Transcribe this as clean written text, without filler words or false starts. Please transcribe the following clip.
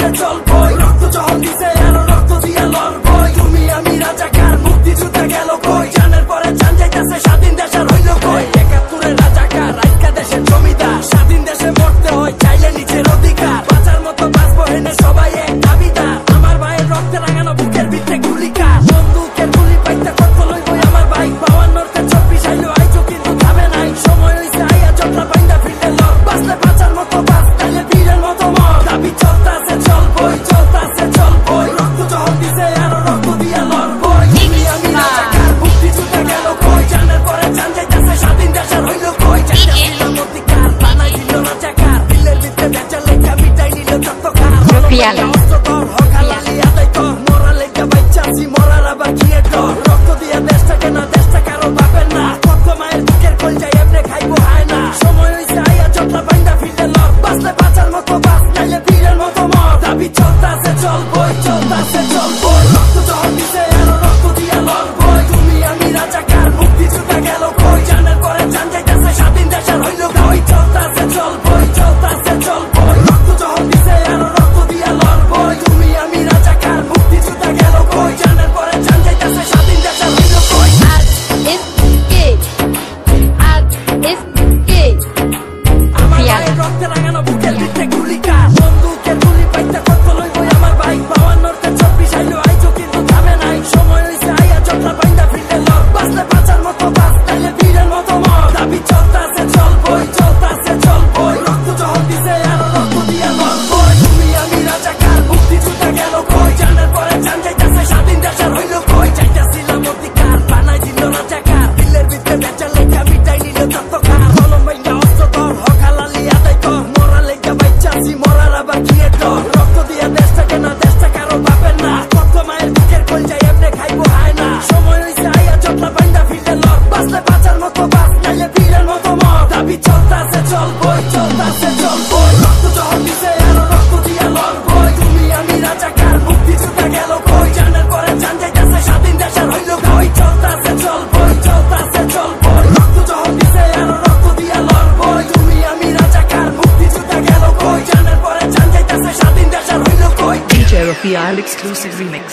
চলতাছে চলবই, রক্ত যখন দিছে আরো রক্ত দিয়া লড়বই। তুমি আমি রাজাকার, মুক্তি জুতা গেল কই, জানের পরে জান যাইতাছে স্বাধীন দেশ আর হইল কই। ৭১-এর রাজাকার, আজকা দেশের জমিদার, স্বাধীন দেশে মরতে হয় চাইলে নিজের অধিকার। বাঁচার মতো বাঁচবো হেনে সবাই এক দাবিদার, আমার ভাইয়ের রক্তে রাঙানো বুকের ভিতরে গুলিকার। বন্দুকের গুলি পাইতে কত লইবই আমার ভাই, ৫২-তে ২৪ আইলো আইজো কিন্তু থামে নাই। সময় হইছে আইয়া জটলা বাইন্দা ফিরতে লড়, বাঁচলে বাঁচার মতো বাঁচ, তাইলে বীরের মতো মর। দাবি চলতাছে চলবই, চলতাছে চলবই, রক্ত যখন দিছে আরো রক্ত দিয়া লড়বই। তুমি আমি রাজাকার, মুক্তি জুতা গেল কই, জানের পরে জান যাইতাছে স্বাধীন দেশ আর হইল কই। চাইতাছিলাম অধিকার, বানাই দিল রাজাকার, দিলের ভিতরে বেচা লেখা মিটাই নিল চট্টকার। অস্ত্র তোর হক হালালি আদায় কর, মরা লেখা বাইচাছি মরার আবার গিয়ে ডর। রক্ত দিয়া দেশটাকে না, দেশটা কারো বাপের না, কত মায়ের বুকের কলজায় এমনে খাইবো হায় না। সময় হইছে আইয়া চটলা বাইন্দা ফিরতে লড়, বাঁচলে বাঁচার মতো বাঁচ, নাইলে বীরের মতো মর। দাবি চলতাছে চলবই, চলতাছে চলবই, রক্ত যখন দিছে আরো রক্ত দিয়া লড়বই। তুমি আমি রাজাকার, মুক্তি জুতা গেল কই, জানের পরে জান যাইতাছে স্বাধীন দেশ আর হইল কই। চলতাছে চলবই, চলতাছে চলবই, রক্ত যখন দিছে আরো রক্ত দিয়া লড়বই। তুমি আমি রাজাকার, মুক্তি জুতা গেল কই, জানের পরে জান যাইতাছে স্বাধীন দেশ আর হইল কই। আমার ভাইয়ের রক্তে রাঙানো বুকের ভিতরে গুলিকার, বন্দুকের গুলি পাইতে কত লইবই আমার ভাই, ৫২-তে ২৪ আইলো আইজো কিন্তু থামে নাই। সময় হইছে আইয়া জটলা বাইন্দা ফিরতে লড়, বাঁচলে বাঁচার মতো বাঁচ, তাইলে বীরের মতো মর। দাবি চলতাছে চলবই, চলতাছে চলবই, রক্ত যখন দিছে আরো রক্ত দিয়া লড়বই। তুমি আমি রাজাকার, মুক্তি জুতা গেল কই, জানের পরে জান যাইতাছে স্বাধীন দেশ আর হইল কই। চাইতাছিলাম অধিকার, বানাই দিল রাজাকার, দিলের ভিতরে বেচা লেখা মিটাই নিল চট্টকার। কলম বাইন্দা অস্ত্র তোর হক হালালি আদায় কর, মরা লেখা বাইচাছি মরার আবার গিয়ে ডর। রক্ত দিয়া দেশটাকে না, দেশটা কারো বাপের না, কত মায়ের বুকের কলজায় এমনে খাইবো হায় না। সময় হইছে আইয়া চটলা বাইন্দা ফিরতে লড়, বাঁচলে বাঁচার মতো বাঁচ, নাইলে বীরের মতো মর। দাবি চলতাছে চলবই, চলতাছে চলবই, রক্ত যখন দিছে আরো রক্ত দিয়া লড়বই। তুমি আমি রাজাকার, মুক্তি জুতা গেল কই, জানের পরে জান যাইতাছে স্বাধীন দেশ আর হইল কই। চলতাছে চলবই, চলতাছে চলবই, রক্ত যখন দিছে আরো রক্ত দিয়া লড়বই। তুমি আমি রাজাকার, মুক্তি জুতা গেল কই, জানের পরে জান যাইতাছে স্বাধীন দেশ আর হইল কই। DJ Rafial exclusive remix.